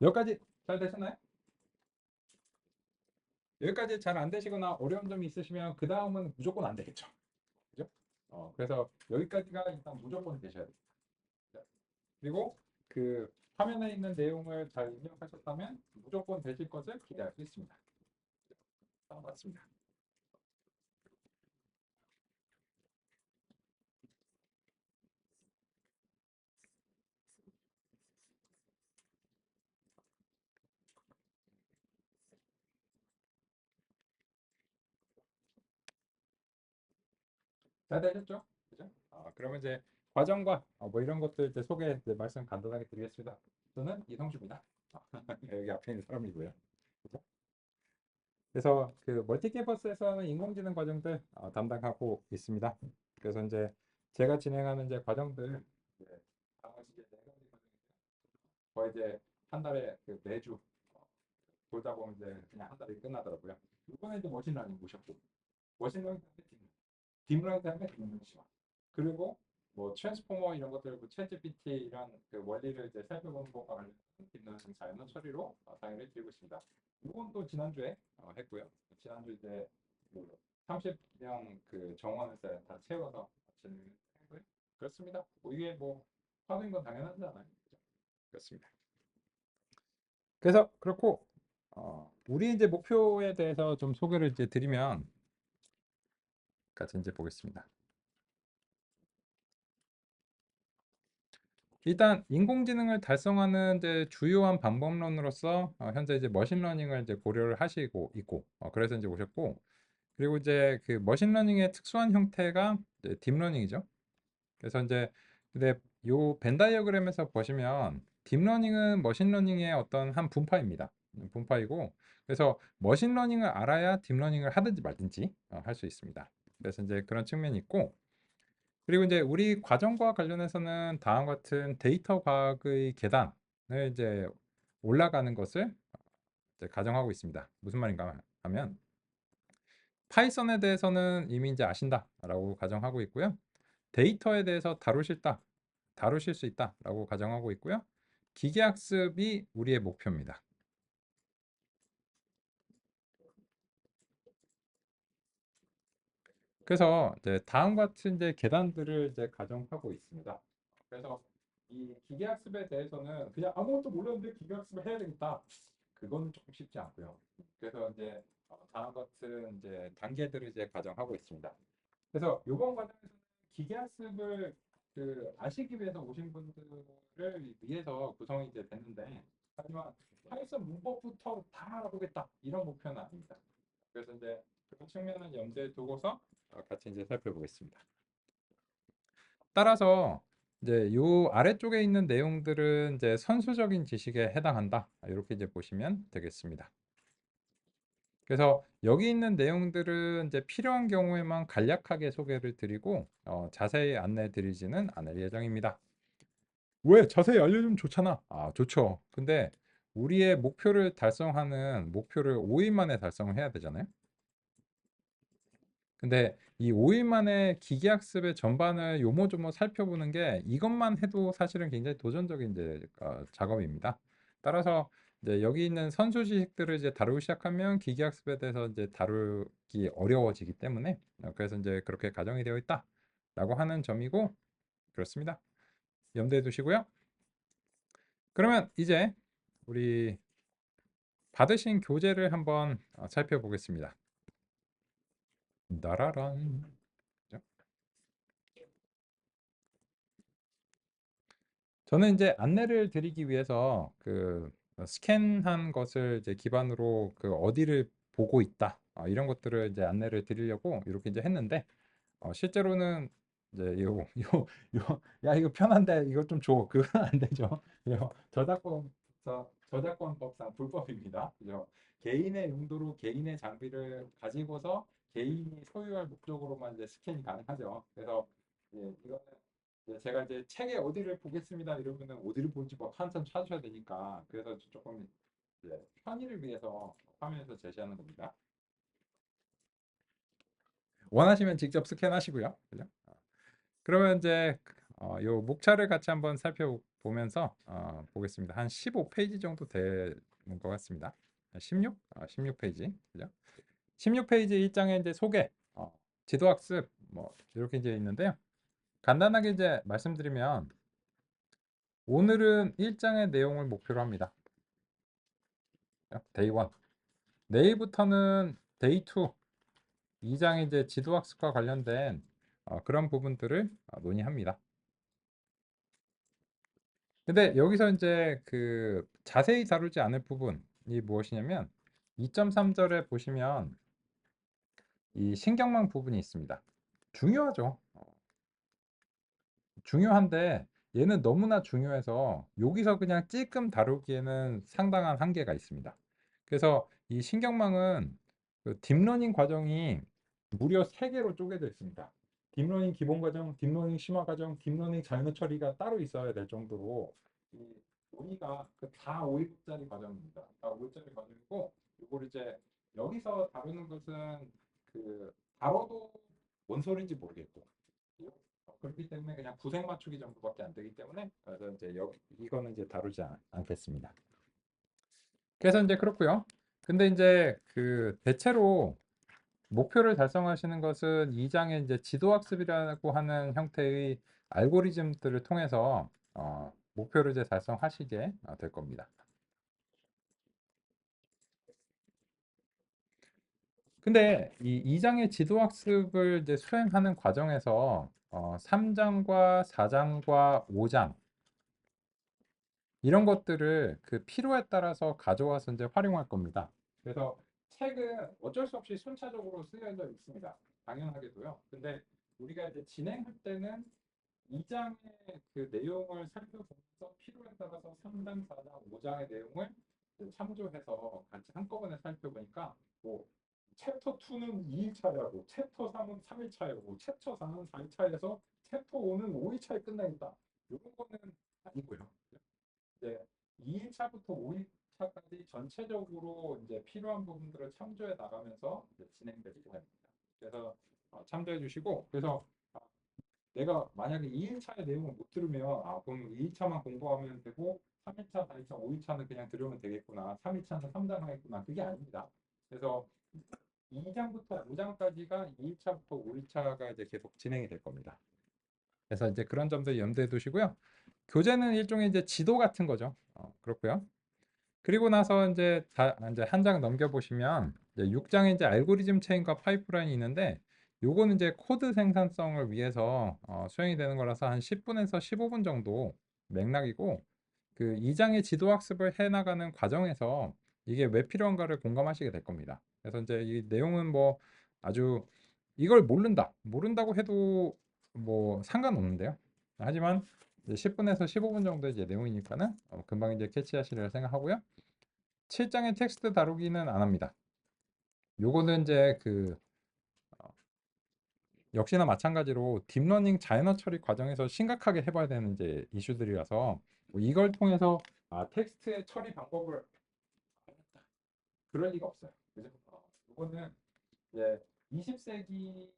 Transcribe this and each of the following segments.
여기까지 잘 되셨나요? 여기까지 잘 안 되시거나 어려운 점이 있으시면 그 다음은 무조건 안 되겠죠. 그죠? 그래서 여기까지가 일단 무조건 되셔야 돼요. 그리고 그 화면에 있는 내용을 잘 입력하셨다면 무조건 되실 것을 기대할 수 있습니다. 맞습니다. 잘 되셨죠? 그죠? 그러면 이제 과정과 뭐 이런 것들 이제 소개 이제 말씀 간단하게 드리겠습니다. 저는 이성주입니다. 여기 앞에 있는 사람이고요. 그죠? 그래서 그 멀티 캠퍼스에서는 인공지능 과정들 담당하고 있습니다. 그래서 이제 제가 진행하는 이제 과정들 이제 나머지 이제 네 가지 과정인데요. 거의 이제 한 달에 그 매주 돌다 보면 이제 그냥 한 달이 끝나더라고요. 이번에 이제 머신러닝 모셨고 머신러닝 딥러닝 다음에 딥러닝 그리고 뭐 트랜스포머 이런 것들, 뭐 챗GPT 이런 그 원리를 이제 살펴보는 것과 관련된 딥러닝 자연어 처리로 강의를 드리고 있습니다. 이건 또 지난주에 했고요. 지난주 이제 그 30명 그 정원을 다 채워서 진행을 했고요. 그렇습니다. 뭐 이게 뭐 하는 건 당연하잖아요. 그렇습니다. 그래서 그렇고 우리 이제 목표에 대해서 좀 소개를 이제 드리면 같이 이제 보겠습니다. 일단 인공지능을 달성하는 이제 주요한 방법론으로서 현재 이제 머신러닝을 이제 고려를 하시고 있고 그래서 이제 오셨고 그리고 이제 그 머신러닝의 특수한 형태가 이제 딥러닝이죠. 그래서 이제 근데 요 벤 다이어그램에서 보시면 딥러닝은 머신러닝의 어떤 한 분파입니다. 분파이고 그래서 머신러닝을 알아야 딥러닝을 하든지 말든지 할 수 있습니다. 그래서 이제 그런 측면이 있고 그리고 이제 우리 과정과 관련해서는 다음과 같은 데이터 과학의 계단을 이제 올라가는 것을 이제 가정하고 있습니다. 무슨 말인가 하면 파이썬에 대해서는 이미 이제 아신다라고 가정하고 있고요. 데이터에 대해서 다루실 수 있다라고 가정하고 있고요. 기계학습이 우리의 목표입니다. 그래서 이제 다음과 같은 이제 계단들을 이제 가정하고 있습니다. 그래서 이 기계학습에 대해서는 그냥 아무것도 몰랐는데 기계학습을 해야 되겠다. 그건 조금 쉽지 않고요. 그래서 이제 다음 같은 이제 단계들을 이제 가정하고 있습니다. 그래서 이번 과정에서는 기계학습을 그 아시기 위해서 오신 분들을 위해서 구성이 이제 됐는데 하지만 파이썬 문법부터 다 알아보겠다 이런 목표는 아닙니다. 그래서 이제 그런 측면을 염두에 두고서 같이 이제 살펴보겠습니다. 따라서 이제 요 아래쪽에 있는 내용들은 이제 선수적인 지식에 해당한다. 이렇게 이제 보시면 되겠습니다. 그래서 여기 있는 내용들은 이제 필요한 경우에만 간략하게 소개를 드리고 자세히 안내 드리지는 않을 예정입니다. 왜 자세히 알려주면 좋잖아. 좋죠. 근데 우리의 목표를 달성하는 목표를 5일 만에 달성을 해야 되잖아요. 근데 이 5일 만에 기계학습의 전반을 요모조모 살펴보는 게 이것만 해도 사실은 굉장히 도전적인 이제 작업입니다. 따라서 이제 여기 있는 선수 지식들을 이제 다루기 시작하면 기계학습에 대해서 이제 다루기 어려워지기 때문에 그래서 이제 그렇게 가정이 되어 있다라고 하는 점이고 그렇습니다. 염두에 두시고요. 그러면 이제 우리 받으신 교재를 한번 살펴보겠습니다. 나라란. 저는 이제 안내를 드리기 위해서 그 스캔한 것을 이제 기반으로 그 어디를 보고 있다 이런 것들을 이제 안내를 드리려고 이렇게 이제 했는데 실제로는 이제 야 이거 편한데 이거 좀 줘. 그건 안 되죠. 저작권법상 불법입니다. 그죠? 개인의 용도로 개인의 장비를 가지고서 개인이 소유할 목적으로만 이제 스캔이 가능하죠. 그래서 이거는 제가 이제 책에 어디를 보겠습니다 이러면은 어디를 볼지 막 한참 찾으셔야 되니까 그래서 조금 이제 편의를 위해서 화면에서 제시하는 겁니다. 원하시면 직접 스캔하시고요. 그죠? 그러면 이제 요 목차를 같이 한번 살펴보겠습니다. 보면서 보겠습니다. 한 15페이지 정도 되는 것 같습니다. 16? 16페이지. 그죠? 16페이지 1장의 이제 소개, 지도학습 뭐 이렇게 이제 있는데요. 간단하게 이제 말씀드리면 오늘은 1장의 내용을 목표로 합니다. 데이 1. 내일부터는 데이 2, 2장의 이제 지도학습과 관련된 그런 부분들을 논의합니다. 근데 여기서 이제 그 자세히 다루지 않을 부분이 무엇이냐면 2.3절에 보시면 이 신경망 부분이 있습니다. 중요하죠. 중요한데 얘는 너무나 중요해서 여기서 그냥 찔끔 다루기에는 상당한 한계가 있습니다. 그래서 이 신경망은 그 딥러닝 과정이 무려 3개로 쪼개져 있습니다. 딥러닝 기본 과정, 딥러닝 심화 과정, 딥러닝 자연어 처리가 따로 있어야 될 정도로 이 논의가 그 다 5일짜리 과정입니다. 다 5일짜리 과정이고 이걸 이제 여기서 다루는 것은 그 다뤄도 뭔 소리인지 모르겠고 그렇기 때문에 그냥 구색 맞추기 정도밖에 안 되기 때문에 그래서 이제 여기 이거는 이제 다루지 않겠습니다. 그래서 이제 그렇고요. 근데 이제 그 대체로 목표를 달성하시는 것은 2장의 이제 지도학습이라고 하는 형태의 알고리즘들을 통해서 목표를 이제 달성하시게 될 겁니다. 근데 이 2장의 지도학습을 이제 수행하는 과정에서 3장과 4장과 5장 이런 것들을 그 필요에 따라서 가져와서 이제 활용할 겁니다. 그래서 책은 어쩔 수 없이 순차적으로 쓰여져 있습니다. 당연하게도요. 근데 우리가 이제 진행할 때는 2장의 그 내용을 살펴보면서 필요에 따라서 3장, 4장, 5장의 내용을 참조해서 같이 한꺼번에 살펴보니까 뭐 챕터 2는 2일차라고, 챕터 3은 3일차이고, 챕터 4는 4일차에서 챕터 5는 5일차에 끝나있다. 이런 거는 아니고요. 이제 2일차부터 5일차까지 전체적으로 이제 필요한 부분들을 참조해 나가면서 이제 진행되게 됩니다. 그래서 참조해 주시고 그래서 내가 만약에 2일차의 내용을 못 들으면 그럼 2일차만 공부하면 되고 3일차, 4일차, 5일차는 그냥 들으면 되겠구나. 3일차는 3장 하겠구나. 그게 아닙니다. 그래서 2장부터 5장까지가 2일차부터 5일차가 이제 계속 진행이 될 겁니다. 그래서 이제 그런 점들 염두에 두시고요. 교재는 일종의 이제 지도 같은 거죠. 그렇고요. 그리고 나서 이제 이제 한 장 넘겨 보시면 이제 6장에 이제 알고리즘 체인과 파이프라인이 있는데 요거는 이제 코드 생산성을 위해서 수행이 되는 거라서 한 10분에서 15분 정도 맥락이고 그 2장의 지도 학습을 해 나가는 과정에서 이게 왜 필요한가를 공감하시게 될 겁니다. 그래서 이제 이 내용은 뭐 아주 이걸 모른다고 해도 뭐 상관없는데요. 하지만 10분에서 15분 정도 이제 내용이니까는 금방 이제 캐치하시리라 생각하고요. 7장의 텍스트 다루기는 안 합니다. 요거는 이제 그 역시나 마찬가지로 딥러닝 자연어 처리 과정에서 심각하게 해봐야 되는 이제 이슈들이라서 뭐 이걸 통해서 텍스트의 처리 방법을 알았다. 그럴 리가 없어요. 그죠? 이거는 이제 20세기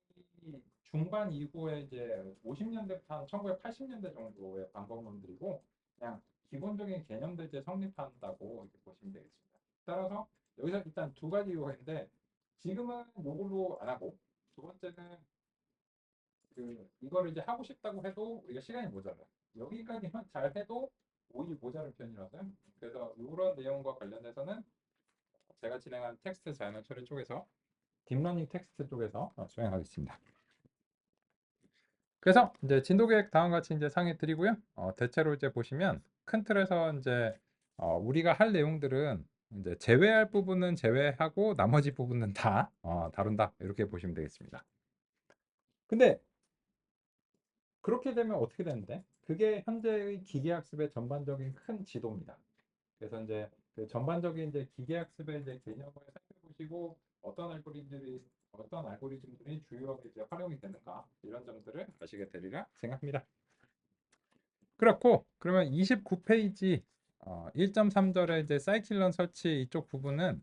중반 이후에 이제 50년대부터 한 1980년대 정도의 방법론들이고 그냥 기본적인 개념들 이제 성립한다고 이렇게 보시면 되겠습니다. 따라서 여기서 일단 두 가지 이유가 있는데 지금은 이걸로 안 하고 두 번째는 그 이거를 이제 하고 싶다고 해도 우리가 시간이 모자라요. 여기까지만 잘 해도 오히려 모자른 편이라서요. 그래서 이런 내용과 관련해서는 제가 진행한 텍스트 자연어 처리 쪽에서 딥러닝 텍스트 쪽에서 수행하겠습니다. 그래서 이제 진도 계획 다음과 같이 이제 상해 드리고요. 대체로 이제 보시면 큰 틀에서 이제 우리가 할 내용들은 이제 제외할 부분은 제외하고 나머지 부분은 다 다룬다 이렇게 보시면 되겠습니다. 근데 그렇게 되면 어떻게 되는데? 그게 현재의 기계학습의 전반적인 큰 지도입니다. 그래서 이제 그 전반적인 이제 기계학습의 이제 개념을 살펴보시고 어떤 알고리즘들이 주요하게 이제 활용이 되는가 이런 점들을 아시게 되리라 생각합니다. 그렇고 그러면 29페이지 1.3절의 이제 사이클런 설치 이쪽 부분은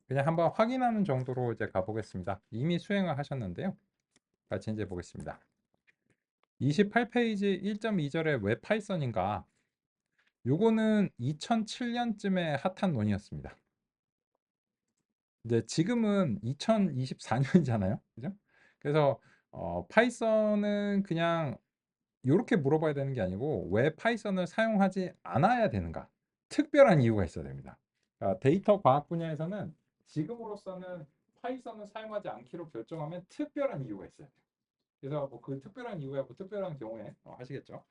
그냥 한번 확인하는 정도로 이제 가보겠습니다. 이미 수행을 하셨는데요. 같이 이제 보겠습니다. 28페이지 1.2절에 왜 파이썬인가? 요거는 2007년쯤에 핫한 논이었습니다. 이제 지금은 2024년이잖아요. 그죠? 그래서 파이썬은 그냥 요렇게 물어봐야 되는 게 아니고 왜 파이썬을 사용하지 않아야 되는가? 특별한 이유가 있어야 됩니다. 그러니까 데이터 과학 분야에서는 지금으로서는 파이썬을 사용하지 않기로 결정하면 특별한 이유가 있어요. 그래서 뭐 그 특별한 이유야 뭐 특별한 경우에 하시겠죠.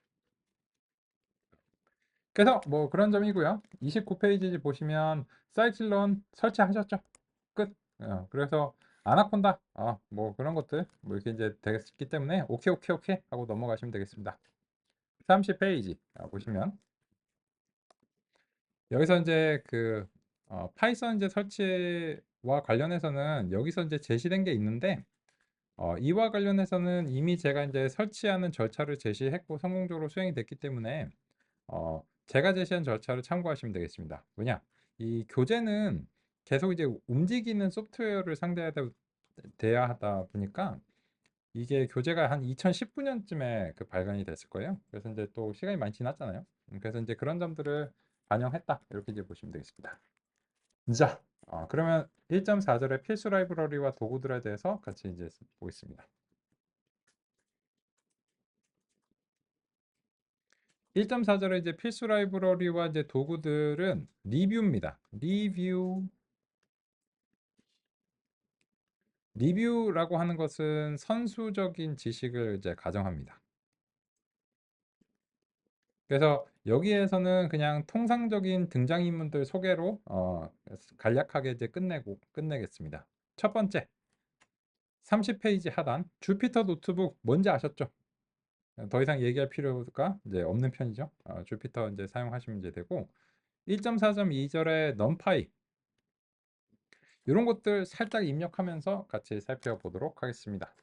그래서 뭐 그런 점이고요. 29페이지 보시면 사이클론 설치하셨죠? 끝. 그래서 아나콘다 뭐 그런 것들 뭐 이렇게 이제 되겠기 때문에 오케이 오케이 오케이 하고 넘어가시면 되겠습니다. 30페이지 보시면 여기서 이제 그 파이썬 이제 설치와 관련해서는 여기서 이제 제시된 게 있는데 이와 관련해서는 이미 제가 이제 설치하는 절차를 제시했고 성공적으로 수행이 됐기 때문에 제가 제시한 절차를 참고하시면 되겠습니다. 뭐냐? 이 교재는 계속 이제 움직이는 소프트웨어를 돼야 하다 보니까 이게 교재가 한 2019년쯤에 그 발간이 됐을 거예요. 그래서 이제 또 시간이 많이 지났잖아요. 그래서 이제 그런 점들을 반영했다. 이렇게 이제 보시면 되겠습니다. 자, 그러면 1.4절의 필수 라이브러리와 도구들에 대해서 같이 이제 보겠습니다. 1.4절의 이제 필수 라이브러리와 이제 도구들은 리뷰입니다. 리뷰라고 하는 것은 선수적인 지식을 이제 가정합니다. 그래서 여기에서는 그냥 통상적인 등장인물들 소개로 간략하게 이제 끝내겠습니다. 첫 번째, 30페이지 하단 주피터 노트북 뭔지 아셨죠? 더 이상 얘기할 필요가 이제 없는 편이죠. 주피터 이제 사용하시면 이제 되고 1.4.2절의 넘파이 이런 것들 살짝 입력하면서 같이 살펴보도록 하겠습니다.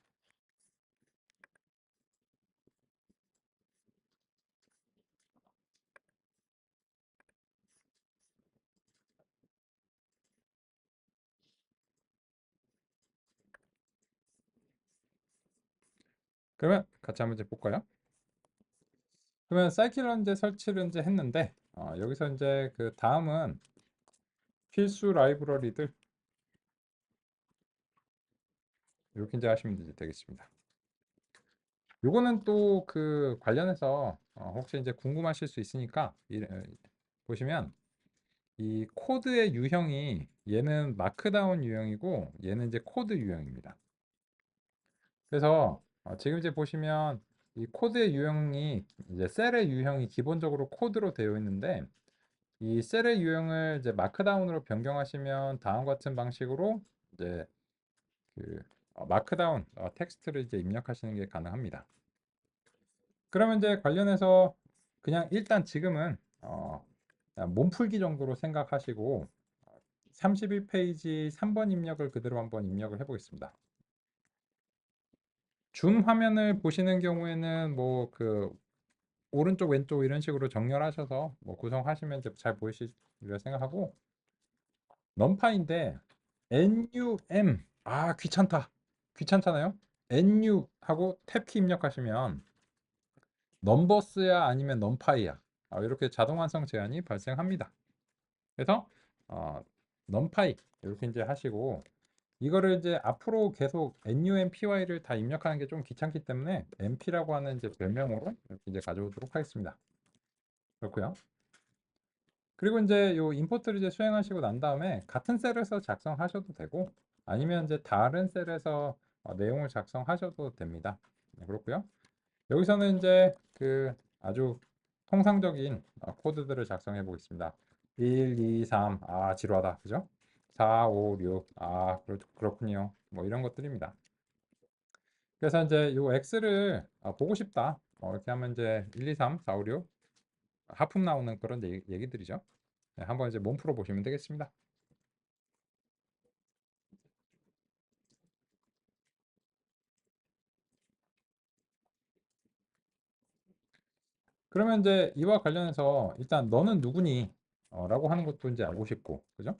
그러면 같이 한번 이제 볼까요? 그러면 사이클론 이제 설치를 이제 했는데 여기서 이제 그 다음은 필수 라이브러리들 이렇게 이제 하시면 이제 되겠습니다. 요거는 또 그 관련해서 혹시 이제 궁금하실 수 있으니까 보시면 이 코드의 유형이 얘는 마크다운 유형이고 얘는 이제 코드 유형입니다. 그래서 지금 이제 보시면 이 코드의 유형이 이제 셀의 유형이 기본적으로 코드로 되어 있는데 이 셀의 유형을 이제 마크다운으로 변경하시면 다음과 같은 방식으로 이제 그 마크다운 텍스트를 이제 입력하시는 게 가능합니다. 그러면 이제 관련해서 그냥 일단 지금은 그냥 몸풀기 정도로 생각하시고 31페이지 3번 입력을 그대로 한번 입력을 해보겠습니다. 줌 화면을 보시는 경우에는 뭐 그 오른쪽 왼쪽 이런 식으로 정렬하셔서 뭐 구성하시면 이제 잘 보이시리라 생각하고 넘파인데 NUM 귀찮다 귀찮잖아요. NU 하고 탭키 입력하시면 넘버스야 아니면 넘파이야 이렇게 자동 완성 제한이 발생합니다. 그래서 넘파이 이렇게 이제 하시고 이거를 이제 앞으로 계속 NUMPY를 다 입력하는 게 좀 귀찮기 때문에 MP라고 하는 이제 별명으로 이렇게 이제 가져오도록 하겠습니다. 그렇고요. 그리고 이제 요 임포트를 이제 수행하시고 난 다음에 같은 셀에서 작성하셔도 되고 아니면 이제 다른 셀에서 내용을 작성하셔도 됩니다. 네, 그렇고요. 여기서는 이제 그 아주 통상적인 코드들을 작성해 보겠습니다. 1, 2, 3, 지루하다. 그죠? 4, 5, 6, 그렇군요. 뭐 이런 것들입니다. 그래서 이제 요 X를 보고 싶다. 이렇게 하면 이제 1, 2, 3, 4, 5, 6 하품 나오는 그런 얘기들이죠. 네, 한번 이제 몸 풀어 보시면 되겠습니다. 그러면 이제 이와 관련해서 일단 너는 누구니? 라고 하는 것도 이제 알고 싶고, 그죠?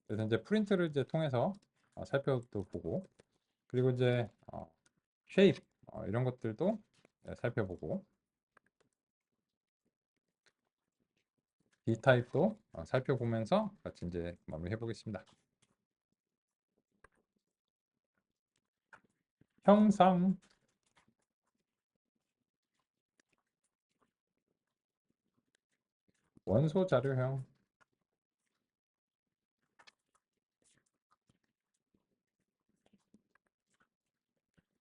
그래서 이제 프린트를 이제 통해서 살펴도 보고, 그리고 이제 쉐입 이런 것들도 살펴보고, D타입도 살펴보면서 같이 이제 마무리해 보겠습니다. 형상 원소 자료형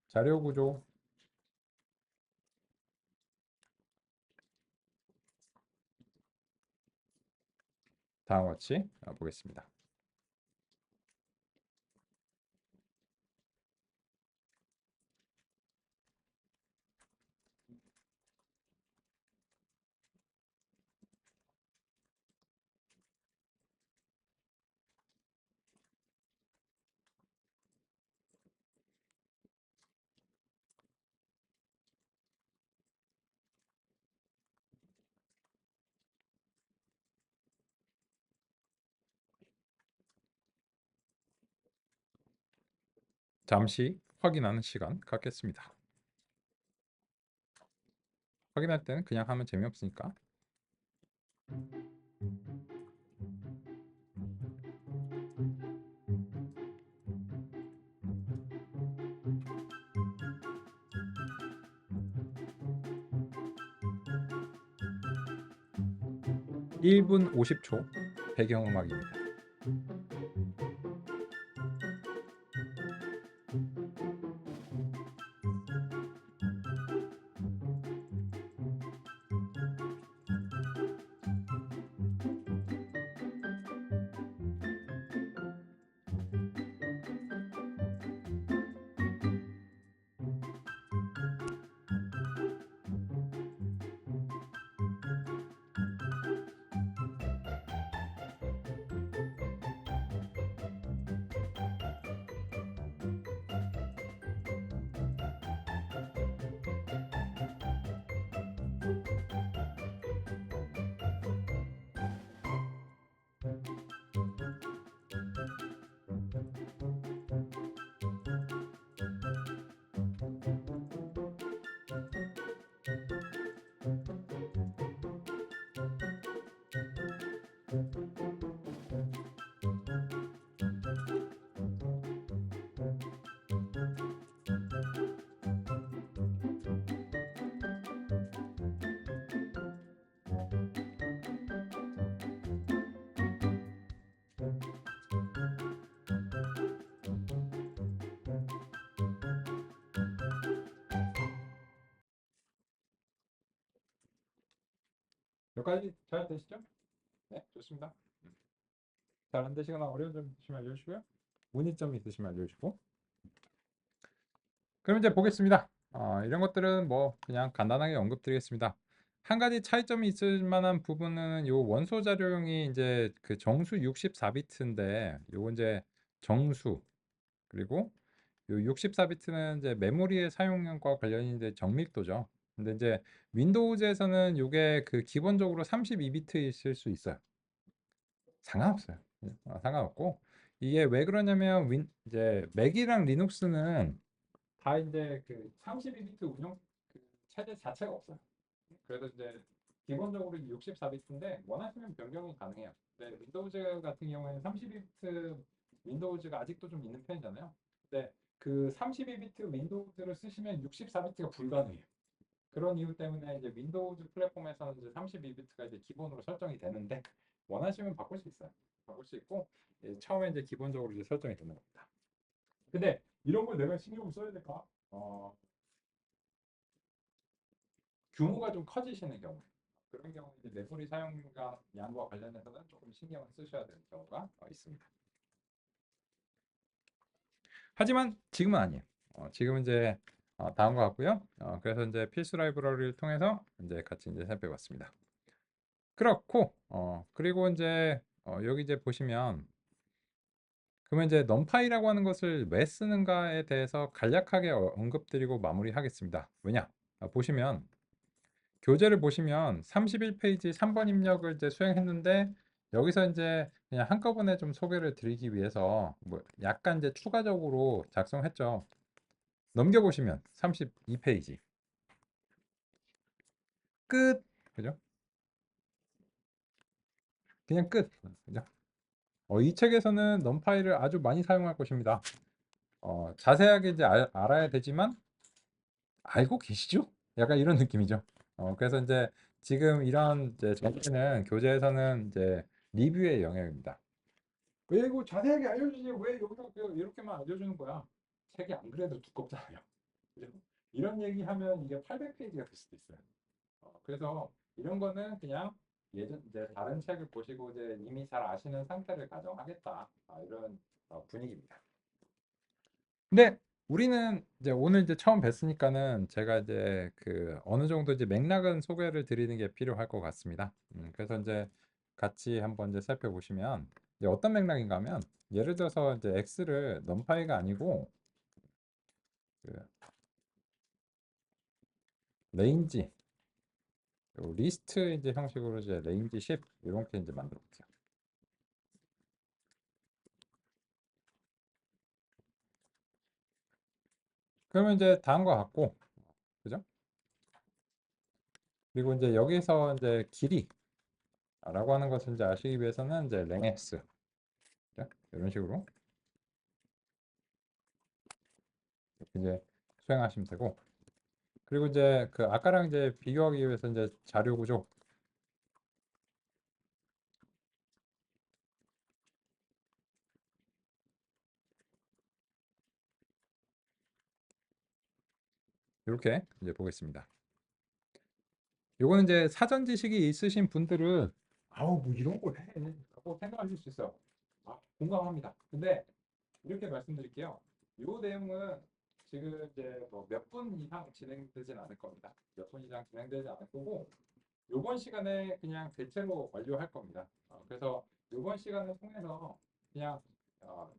자료 구조 다음과 같이 보겠습니다. 잠시 확인하는 시간 갖겠습니다. 확인할 때는 그냥 하면 재미없으니까. 1분 50초 배경음악입니다. 여기까지 잘 되시죠? 네, 좋습니다. 잘 안 되시거나 어려운 점 있으시면 알려주시고요. 문의점이 있으시면 알려주시고. 그럼 이제 보겠습니다. 이런 것들은 뭐 그냥 간단하게 언급드리겠습니다. 한 가지 차이점이 있을 만한 부분은 요 원소 자료용이 이제 그 정수 64비트인데 요거 이제 정수 그리고 요 64비트는 이제 메모리의 사용량과 관련이 이제 정밀도죠. 근데 이제 윈도우즈에서는 요게 그 기본적으로 32비트 있을 수 있어요. 상관없어요. 상관없고 이게 왜 그러냐면 이제 맥이랑 리눅스는 다 이제 그 32비트 운영 그 체제 자체가 없어요. 그래서 이제 기본적으로 64비트인데 원하시면 변경이 가능해요. 근데 윈도우즈 같은 경우에는 32비트 윈도우즈가 아직도 좀 있는 편이잖아요. 근데 그 32비트 윈도우즈를 쓰시면 64비트가 불가능해요. 그런 이유 때문에 이제 윈도우즈 플랫폼에서는 이제 32비트가 이제 기본으로 설정이 되는데 원하시면 바꿀 수 있어요. 바꿀 수 있고 처음에 이제 기본적으로 이제 설정이 되는 겁니다. 근데 이런 걸 내가 신경을 써야 될까? 규모가 좀 커지시는 경우 그런 경우 이제 메모리 사용량 양과 관련해서는 조금 신경을 쓰셔야 되는 경우가 있습니다. 하지만 지금은 아니에요. 지금은 이제 다음 것 같고요. 그래서 이제 필수 라이브러리를 통해서 이제 같이 이제 살펴봤습니다. 그렇고 그리고 이제 여기 이제 보시면 그러면 이제 넘파이라고 하는 것을 왜 쓰는가에 대해서 간략하게 언급드리고 마무리하겠습니다. 왜냐? 보시면 교재를 보시면 31페이지 3번 입력을 이제 수행했는데 여기서 이제 그냥 한꺼번에 좀 소개를 드리기 위해서 뭐 약간 이제 추가적으로 작성했죠. 넘겨보시면 32페이지 끝. 그죠? 그냥 끝. 그죠? 이 책에서는 넘파이를 아주 많이 사용할 것입니다. 자세하게 이제 알아야 되지만 알고 계시죠? 약간 이런 느낌이죠. 그래서 이제 지금 이런 이제 전체는 교재에서는 이제 리뷰의 영역입니다. 왜 이거 자세하게 알려주지? 왜 여기서 이렇게만 알려주는 거야? 책이 안 그래도 두껍잖아요. 그죠? 이런 얘기하면 이게 800페이지가 될 수도 있어요. 그래서 이런 거는 그냥 예전 이제 다른 책을 보시고 이제 이미 잘 아시는 상태를 가정하겠다. 이런 분위기입니다. 근데 우리는 이제 오늘 이제 처음 뵀으니까는 제가 이제 그 어느 정도 이제 맥락은 소개를 드리는 게 필요할 것 같습니다. 그래서 이제 같이 한번 이제 살펴보시면 이제 어떤 맥락인가 하면 예를 들어서 이제 x를 넘파이가 아니고 그 레인지 리스트 이제 형식으로 이제 레인지 10 이렇게 이제 만들어 볼게요. 그러면 이제 다음과 같고, 그죠? 그리고 이제 여기서 이제 길이라고 하는 것을 이제 아시기 위해서는 이제 length 이런 식으로 이렇게 이제 수행하시면 되고, 그리고 이제 그 아까랑 이제 비교하기 위해서 이제 자료 구조 이렇게 이제 보겠습니다. 요거는 이제 사전 지식이 있으신 분들은 아우 뭐 이런 걸 해? 라고 생각하실 수 있어요. 공감합니다. 근데 이렇게 말씀드릴게요. 요 내용은 지금 이제 뭐 몇 분 이상 진행되진 않을 겁니다. 몇 분 이상 진행되지 않을 거고 요번 시간에 그냥 대체로 완료할 겁니다. 그래서 요번 시간을 통해서 그냥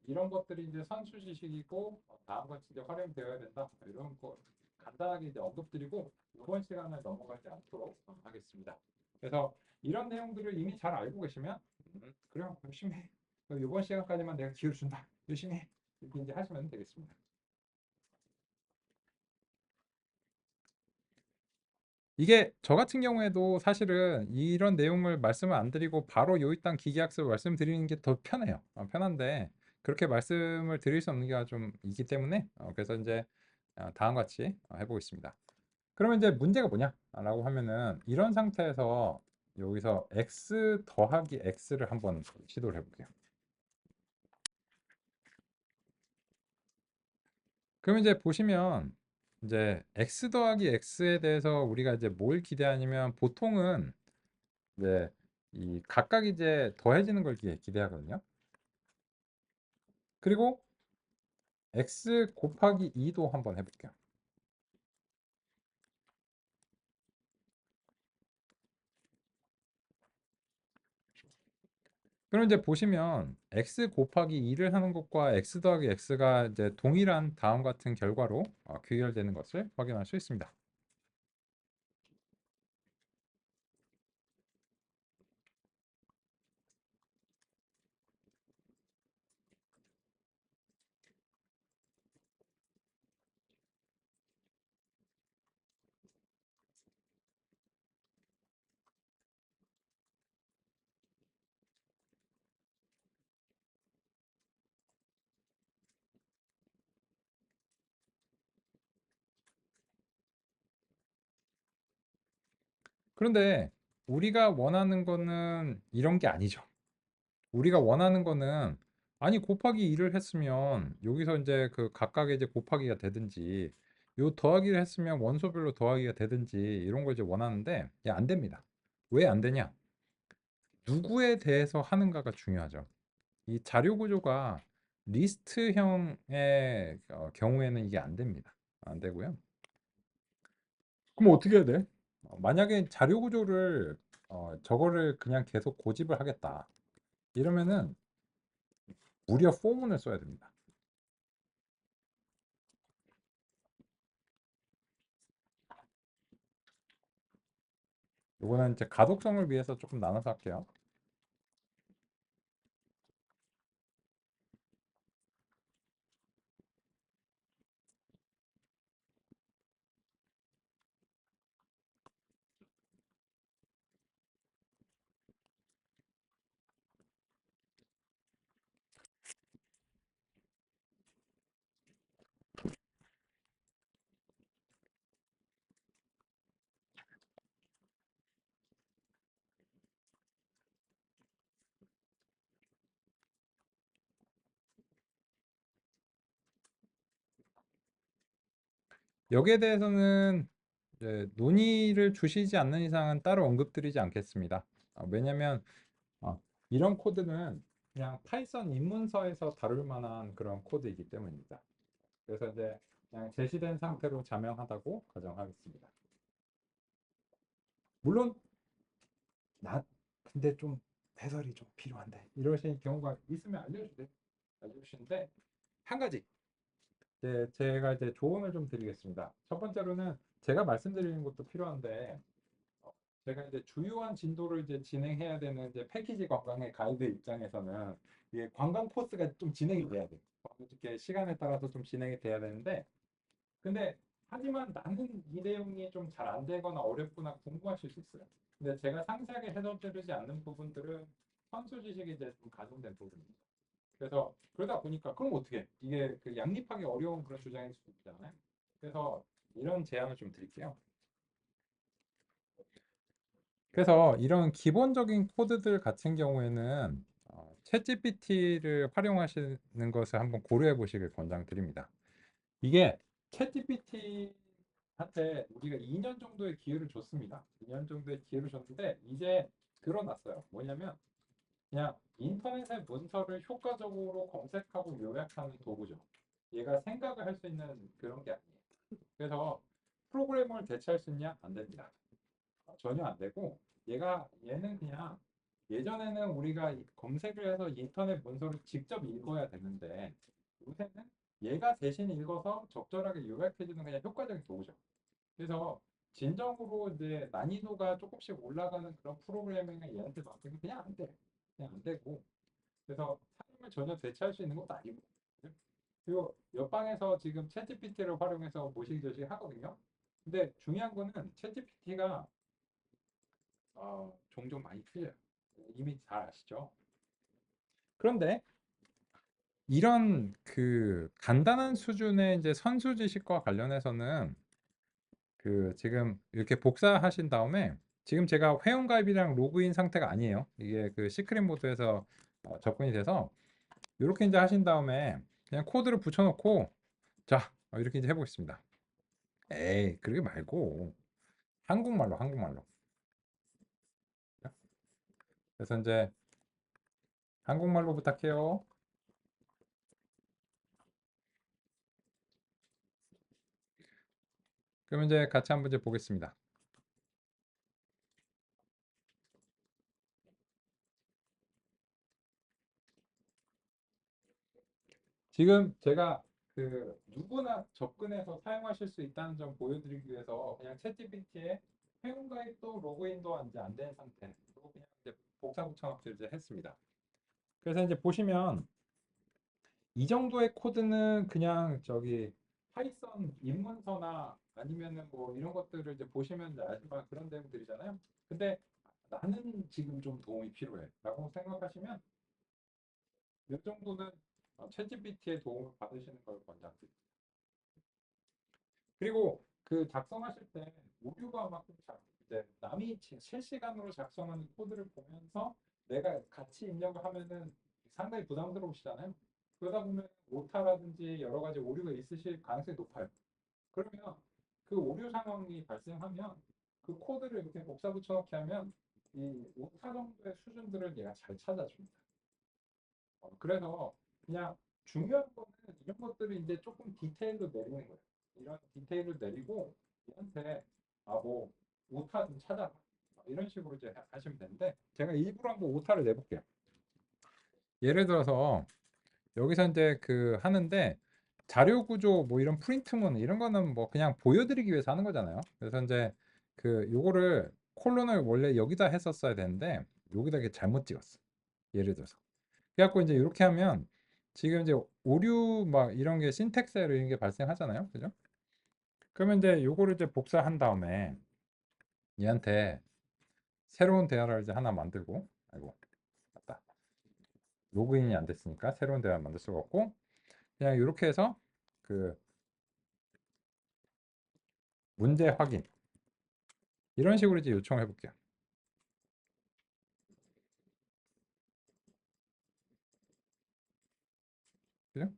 이런 것들이 이제 선수 지식이고 다음 같이 이제 활용되어야 된다 이런 거 간단하게 이제 언급드리고 요번 시간을 넘어가지 않도록 하겠습니다. 그래서 이런 내용들을 이미 잘 알고 계시면 그럼 열심히 해. 요번 시간까지만 내가 기회를 준다. 열심히 해. 이렇게 이제 하시면 되겠습니다. 이게 저 같은 경우에도 사실은 이런 내용을 말씀을 안 드리고 바로 요일당 기계학습을 말씀드리는 게 더 편해요. 편한데 그렇게 말씀을 드릴 수 없는 게 좀 있기 때문에 그래서 이제 다음과 같이 해보겠습니다. 그러면 이제 문제가 뭐냐라고 하면은 이런 상태에서 여기서 x 더하기 x를 한번 시도를 해볼게요. 그러면 이제 보시면 이제 x 더하기 x에 대해서 우리가 이제 뭘 기대하냐면 보통은 이제 이 각각 이제 더해지는 걸 기대하거든요. 그리고 x 곱하기 2도 한번 해볼게요. 그럼 이제 보시면 x 곱하기 2를 하는 것과 x 더하기 x가 이제 동일한 다음 같은 결과로 귀결되는 것을 확인할 수 있습니다. 그런데 우리가 원하는 거는 이런 게 아니죠. 우리가 원하는 거는 아니 곱하기 2를 했으면 여기서 이제 그 각각의 이제 곱하기가 되든지 요 더하기를 했으면 원소별로 더하기가 되든지 이런 걸 이제 원하는데 안 됩니다. 왜 안 되냐? 누구에 대해서 하는가가 중요하죠. 이 자료 구조가 리스트형의 경우에는 이게 안 됩니다. 안 되고요. 그럼 어떻게 해야 돼? 만약에 자료 구조를 저거를 그냥 계속 고집을 하겠다. 이러면은 무려 포문을 써야 됩니다. 요거는 이제 가독성을 위해서 조금 나눠서 할게요. 여기에 대해서는 이제 논의를 주시지 않는 이상은 따로 언급드리지 않겠습니다. 왜냐면 이런 코드는 그냥 파이썬 입문서에서 다룰 만한 그런 코드이기 때문입니다. 그래서 이제 그냥 제시된 상태로 자명하다고 가정하겠습니다. 물론 나 근데 좀 해설이 좀 필요한데 이러신 경우가 있으면 알려주시는데 한 가지 제가 이제 조언을 좀 드리겠습니다. 첫 번째로는 제가 말씀드리는 것도 필요한데 제가 이제 주요한 진도를 이제 진행해야 되는 이제 패키지 관광의 가이드 입장에서는 이게 관광 코스가 좀 진행이 돼야 돼요. 이렇게 시간에 따라서 좀 진행이 돼야 되는데 근데 하지만 나는 이 내용이 좀 잘 안 되거나 어렵거나 궁금하실 수 있어요. 근데 제가 상세하게 해설드리지 않는 부분들은 선수 지식이 이제 좀 가중된 부분입니다. 그래서 그러다 보니까 그럼 어떻게 이게 그 양립하기 어려운 그런 주장일 수도 있잖아요. 그래서 이런 제안을 좀 드릴게요. 그래서 이런 기본적인 코드들 같은 경우에는 챗GPT를 활용하시는 것을 한번 고려해 보시길 권장드립니다. 이게 챗GPT한테 우리가 2년 정도의 기회를 줬습니다. 2년 정도의 기회를 줬는데 이제 드러났어요. 뭐냐면 그냥 인터넷의 문서를 효과적으로 검색하고 요약하는 도구죠. 얘가 생각을 할 수 있는 그런 게 아니에요. 그래서 프로그래머를 대체할 수 있냐? 안 됩니다. 전혀 안 되고 얘는 그냥 예전에는 우리가 검색을 해서 인터넷 문서를 직접 읽어야 되는데 요새는 얘가 대신 읽어서 적절하게 요약해주는 그냥 효과적인 도구죠. 그래서 진정으로 이제 난이도가 조금씩 올라가는 그런 프로그래밍을 얘한테 맡기면 그냥 안 돼. 그냥 안 되고. 그래서 사람을 전혀 대체할 수 있는 것도 아니고. 그리고 옆방에서 지금 챗GPT를 활용해서 모시기조시 하거든요. 근데 중요한 거는 챗GPT가 종종 많이 틀려요. 이미 잘 아시죠? 그런데 이런 그 간단한 수준의 이제 선수 지식과 관련해서는 그 지금 이렇게 복사하신 다음에 지금 제가 회원가입이랑 로그인 상태가 아니에요. 이게 그 시크릿 모드에서 접근이 돼서 이렇게 이제 하신 다음에 그냥 코드를 붙여놓고 자 이렇게 이제 해보겠습니다. 에이 그러게 말고 한국말로. 그래서 이제 한국말로 부탁해요. 그럼 이제 같이 한번 이제 보겠습니다. 지금 제가 그 누구나 접근해서 사용하실 수 있다는 점 보여드리기 위해서 그냥 챗GPT에 회원가입도 로그인도 이제 안 된 상태 그리고 그냥 이제 복사 붙여넣기 이제 했습니다. 그래서 이제 보시면 이 정도의 코드는 그냥 저기 파이썬 입문서나 아니면은 뭐 이런 것들을 이제 보시면 이제 알지만 그런 내용들이잖아요. 근데 나는 지금 좀 도움이 필요해 라고 생각하시면 이 정도는 챗GPT의 도움을 받으시는 걸 권장드립니다. 그리고 그 작성하실 때 오류가 막 이제 남이 실시간으로 작성하는 코드를 보면서 내가 같이 입력을 하면은 상당히 부담스러우시잖아요. 그러다 보면 오타라든지 여러 가지 오류가 있으실 가능성이 높아요. 그러면 그 오류 상황이 발생하면 그 코드를 이렇게 복사 붙여넣기 하면 이 오타 정도의 수준들을 얘가 잘 찾아줍니다. 그래서 그냥 중요한 거는 이런 것들을 이제 조금 디테일로 내리는 거예요. 이런 디테일을 내리고 얘한테 뭐 오타 좀 찾아라 이런 식으로 이제 하시면 되는데 제가 일부러 한번 오타를 내볼게요. 예를 들어서 여기서 이제 그 하는데 자료 구조 뭐 이런 프린트문 이런 거는 뭐 그냥 보여드리기 위해서 하는 거잖아요. 그래서 이제 그 요거를 콜론을 원래 여기다 했었어야 되는데 여기다 이렇게 잘못 찍었어. 예를 들어서. 그래갖고 이제 이렇게 하면 지금 이제 오류 막 이런 게 신텍스 에러 이런 게 발생하잖아요. 그죠? 그러면 이제 요거를 이제 복사한 다음에 얘한테 새로운 대화를 이제 하나 만들고 아이고 맞다. 로그인이 안 됐으니까 새로운 대화를 만들 수가 없고 그냥 이렇게 해서 그 문제 확인 이런 식으로 이제 요청해 볼게요. 그죠?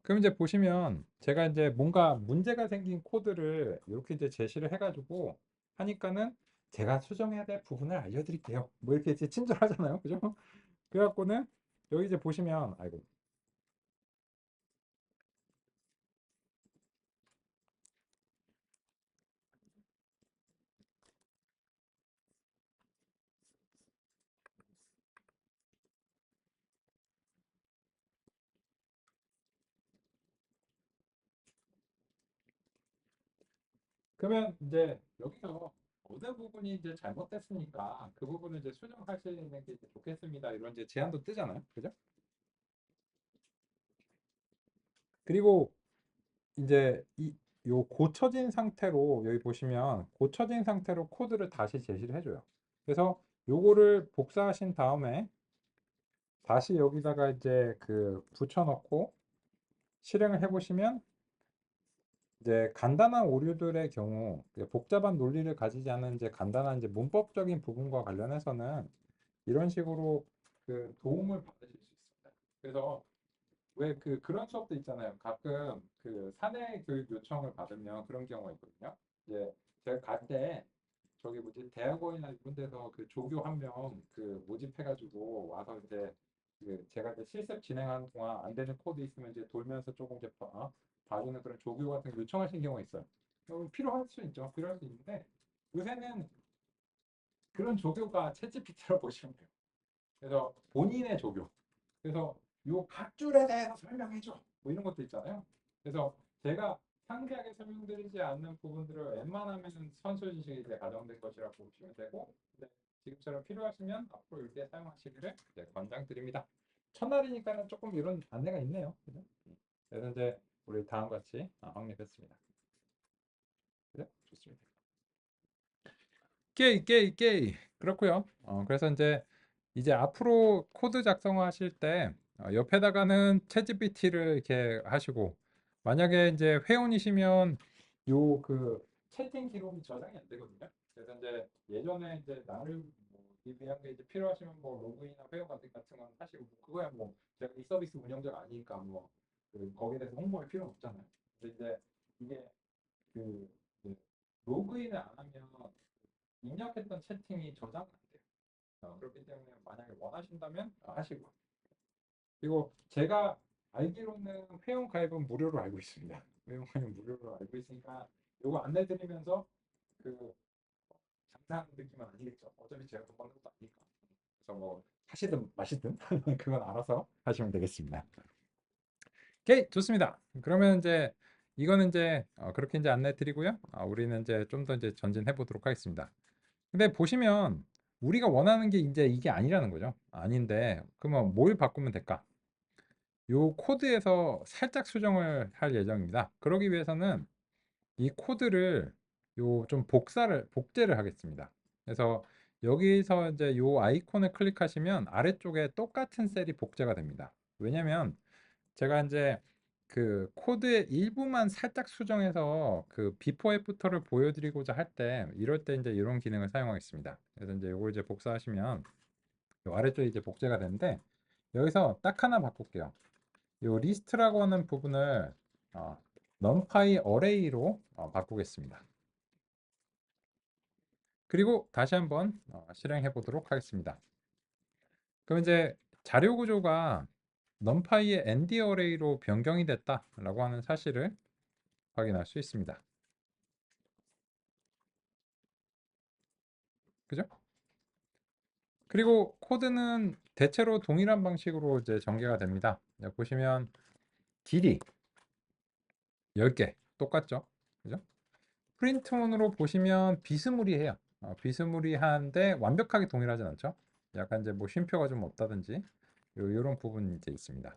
그럼 이제 보시면 제가 이제 뭔가 문제가 생긴 코드를 이렇게 이제 제시를 해가지고 하니까는 제가 수정해야 될 부분을 알려드릴게요. 뭐 이렇게 이제 친절하잖아요. 그죠? 그래갖고는 여기 이제 보시면 아이고 그러면 이제 여기서 어느 부분이 이제 잘못됐으니까 그 부분을 이제 수정하시는 게 이제 좋겠습니다. 이런 이제 제안도 뜨잖아요. 그죠? 그리고 이제 요 고쳐진 상태로 여기 보시면 고쳐진 상태로 코드를 다시 제시를 해줘요. 그래서 요거를 복사하신 다음에 다시 여기다가 이제 그 붙여넣고 실행을 해보시면 이제 간단한 오류들의 경우 복잡한 논리를 가지지 않은 이제 간단한 이제 문법적인 부분과 관련해서는 이런 식으로 그 도움을 받으실 수 있습니다. 그래서 왜 그런 수업도 있잖아요. 가끔 그 사내 교육 요청을 받으면 그런 경우가 있거든요. 이제 제가 갈 때 저기 뭐지 대학원이나 이런 데서 그 조교 한 명 그 모집해가지고 와서 이제 그 제가 이제 실습 진행하는 동안 안 되는 코드 있으면 이제 돌면서 조금 이제 봐주는 그런 조교 같은 거 요청하시는 경우가 있어요. 필요할 수 있죠. 필요할 수 있는데 요새는 그런 조교가 챗GPT로 보시면 돼요. 그래서 본인의 조교. 그래서 요 각줄에 대해서 설명해줘. 뭐 이런 것도 있잖아요. 그래서 제가 상세하게 설명드리지 않는 부분들을 웬만하면 선수 지식이 이제 가정된 것이라고 보시면 되고, 네, 지금처럼 필요하시면 앞으로 이때 사용하시기를 네, 권장드립니다. 첫날이니까는 조금 이런 안내가 있네요. 그죠? 그래서 이제 우리 다음 같이 확립했습니다. 그죠? 좋습니다. 게이. 그렇고요. 그래서 이제 앞으로 코드 작성하실 때 옆에다가는 챗GPT를 이렇게 하시고 만약에 이제 회원이시면 요 그 채팅 기록이 저장이 안 되거든요. 그래서 이제 예전에 이제 나를 뭐 DB한 게 이제 필요하시면 뭐 로그인이나 회원 같은 건 하시고 뭐 그거야 뭐 제가 이 서비스 운영자가 아니니까 뭐그 거기에 대해서 홍보할 필요는 없잖아요. 근데 이제 이게 그 로그인을 안 하면 입력했던 채팅이 저장 안 돼요. 그렇기 때문에 만약에 원하신다면 하시고 그리고 제가 알기로는 회원 가입은 무료로 알고 있습니다. 회원 가입은 무료로 알고 있으니까 이거 안내드리면서 그 장사하는 느낌은 아니겠죠. 어차피 제가 돈 받는 것도 아니니까. 그래서 뭐 하시든 마시든 그건 알아서 하시면 되겠습니다. 오케이, 좋습니다. 그러면 이제 이거는 이제 그렇게 이제 안내 드리고요. 우리는 이제 좀 더 이제 전진해 보도록 하겠습니다. 근데 보시면 우리가 원하는 게 이제 이게 아니라는 거죠. 아닌데 그러면 뭘 바꾸면 될까? 요 코드에서 살짝 수정을 할 예정입니다. 그러기 위해서는 이 코드를 요 좀 복제를 하겠습니다. 그래서 여기서 이제 요 아이콘을 클릭하시면 아래쪽에 똑같은 셀이 복제가 됩니다. 왜냐면 제가 이제 그 코드의 일부만 살짝 수정해서 그 비포 애프터를 보여드리고자 할 때 이럴 때 이제 이런 기능을 사용하겠습니다. 그래서 이제 이걸 이제 복사하시면 요 아래쪽에 이제 복제가 되는데 여기서 딱 하나 바꿀게요. 요 리스트라고 하는 부분을 어, numpy array로 바꾸겠습니다. 그리고 다시 한번 실행해 보도록 하겠습니다. 그럼 이제 자료 구조가 numpy의 end array로 변경이 됐다라고 하는 사실을 확인할 수 있습니다. 그죠? 그리고 코드는 대체로 동일한 방식으로 이제 전개가 됩니다. 보시면 길이 10개 똑같죠? 그죠? 프린트온으로 보시면 비스무리해요. 비스무리한데 완벽하게 동일하진 않죠. 약간 이제 뭐 쉼표가 좀 없다든지 이런 부분이 이제 있습니다.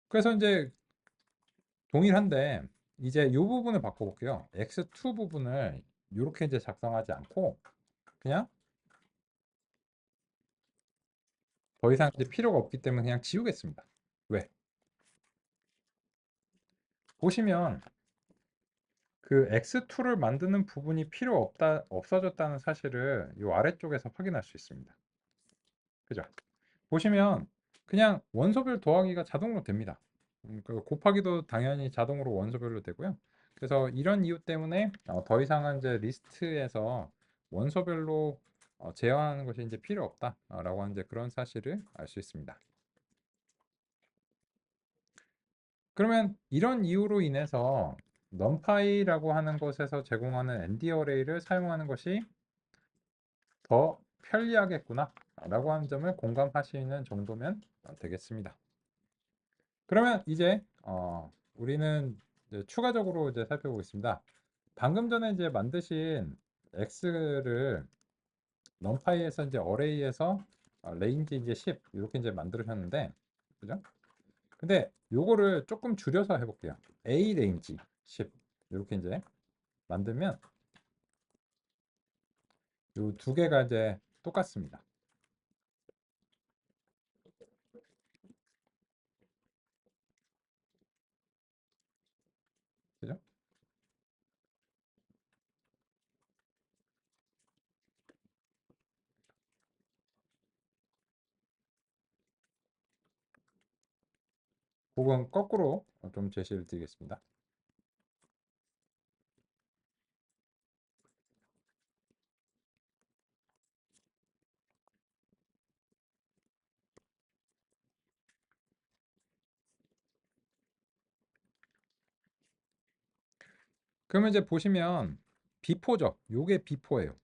그래서 이제 동일한데 이제 이 부분을 바꿔볼게요. X2 부분을 이렇게 이제 작성하지 않고 그냥 더 이상 이제 필요가 없기 때문에 그냥 지우겠습니다. 왜? 보시면 그 X2를 만드는 부분이 없어졌다는 사실을 이 아래쪽에서 확인할 수 있습니다. 그죠? 보시면 그냥 원소별 더하기가 자동으로 됩니다. 그 곱하기도 당연히 자동으로 원소별로 되고요. 그래서 이런 이유 때문에 더 이상은 이제 리스트에서 원소별로 제어하는 것이 이제 필요 없다라고 하는 이제 그런 사실을 알 수 있습니다. 그러면 이런 이유로 인해서 numpy라고 하는 것에서 제공하는 ND 어레이를 사용하는 것이 더 편리하겠구나 라고 하는 점을 공감하시는 정도면 되겠습니다. 그러면 이제 우리는 이제 추가적으로 이제 살펴보겠습니다. 방금 전에 이제 만드신 x를 numpy에서 이제 array에서 range 이제 10 이렇게 이제 만들으셨는데, 그죠? 근데 요거를 조금 줄여서 해볼게요. a range 10 이렇게 이제 만들면 요 두 개가 이제 똑같습니다. 그죠? 그건 거꾸로 좀 제시를 드리겠습니다. 그러면 이제 보시면 비포죠. 요게 비포예요.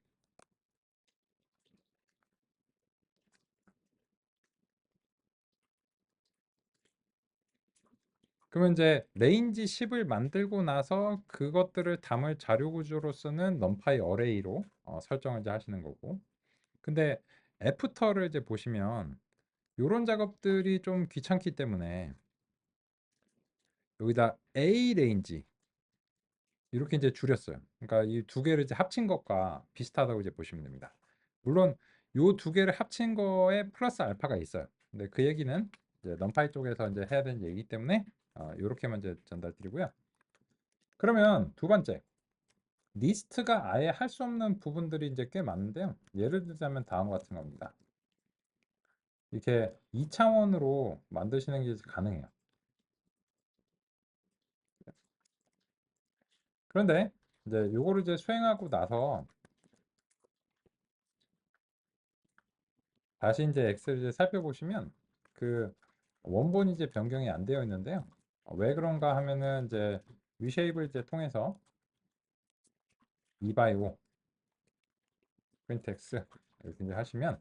그러면 이제 레인지 10을 만들고 나서 그것들을 담을 자료 구조로서는 numpy array로 설정을 이제 하시는 거고. 근데 애프터를 이제 보시면 요런 작업들이 좀 귀찮기 때문에 여기다 A range 이렇게 이제 줄였어요. 그러니까 이 두 개를 이제 합친 것과 비슷하다고 이제 보시면 됩니다. 물론 요 두 개를 합친 거에 플러스 알파가 있어요. 근데 그 얘기는 이제 numpy 쪽에서 이제 해야 되는 얘기이기 때문에 요렇게만 이제 전달드리고요. 그러면 두 번째, 리스트가 아예 할 수 없는 부분들이 이제 꽤 많은데요. 예를 들자면 다음과 같은 겁니다. 이렇게 2차원으로 만드시는 게 가능해요. 그런데 이제 요거를 이제 수행하고 나서 다시 이제 엑셀을 이제 살펴보시면 그 원본이 이제 변경이 안 되어 있는데요. 왜 그런가 하면은 이제 위쉐입을 이제 통해서 2x5 프린트 x 이렇게 이제 하시면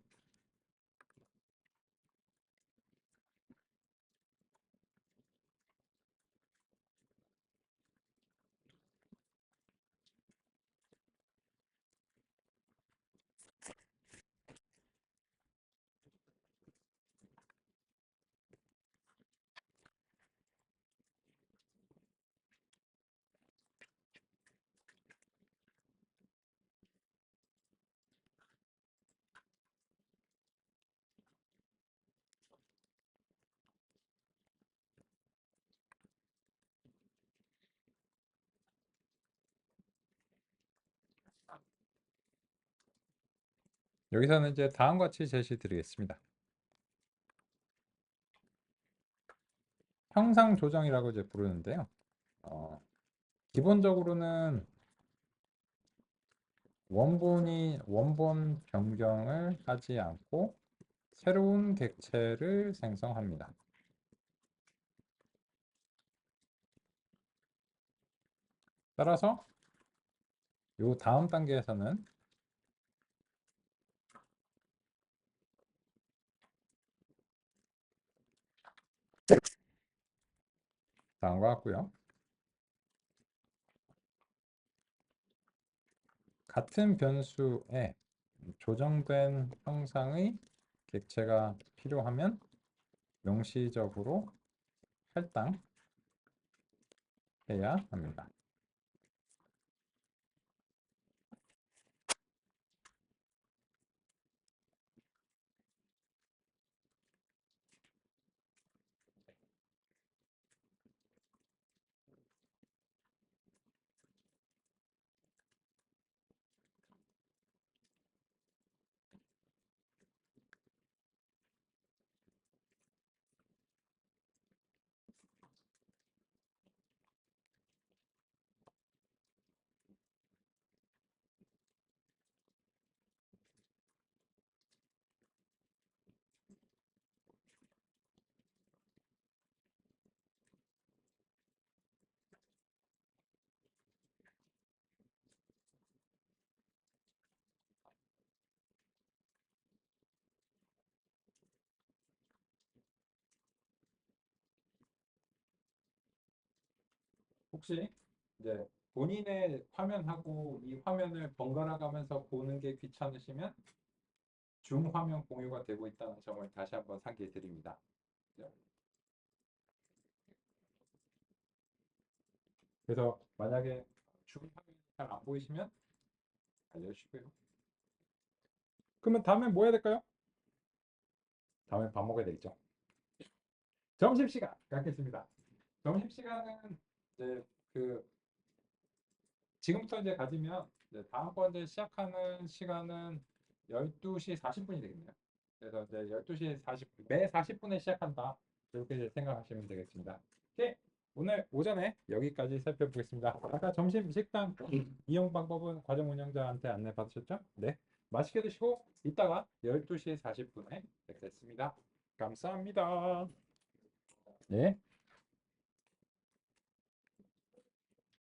여기서는 이제 다음과 같이 제시 드리겠습니다. 형상 조정이라고 이제 부르는데요. 기본적으로는 원본 변경을 하지 않고 새로운 객체를 생성합니다. 따라서 요 다음 단계에서는 다음과 같고요. 같은 변수에 조정된 형상의 객체가 필요하면 명시적으로 할당해야 합니다. 혹시 이제 본인의 화면하고 이 화면을 번갈아 가면서 보는 게 귀찮으시면 줌 화면 공유가 되고 있다는 점을 다시 한번 상기해 드립니다. 그래서 만약에 줌 화면이 잘 안 보이시면 알려주시고요. 그러면 다음에 뭐 해야 될까요? 다음에 밥 먹어야 되겠죠. 점심시간 갖겠습니다. 점심시간은 이제 그 지금부터 이제 가지면 이제 다음번에 시작하는 시간은 12시 40분이 되겠네요. 그래서 이제 12시 40분, 매 40분에 시작한다. 이렇게 이제 생각하시면 되겠습니다. 오케이. 오늘 오전에 여기까지 살펴보겠습니다. 아까 점심 식당 이용 방법은 과정 운영자한테 안내 받으셨죠? 네. 맛있게 드시고 이따가 12시 40분에 뵙겠습니다. 감사합니다. 네.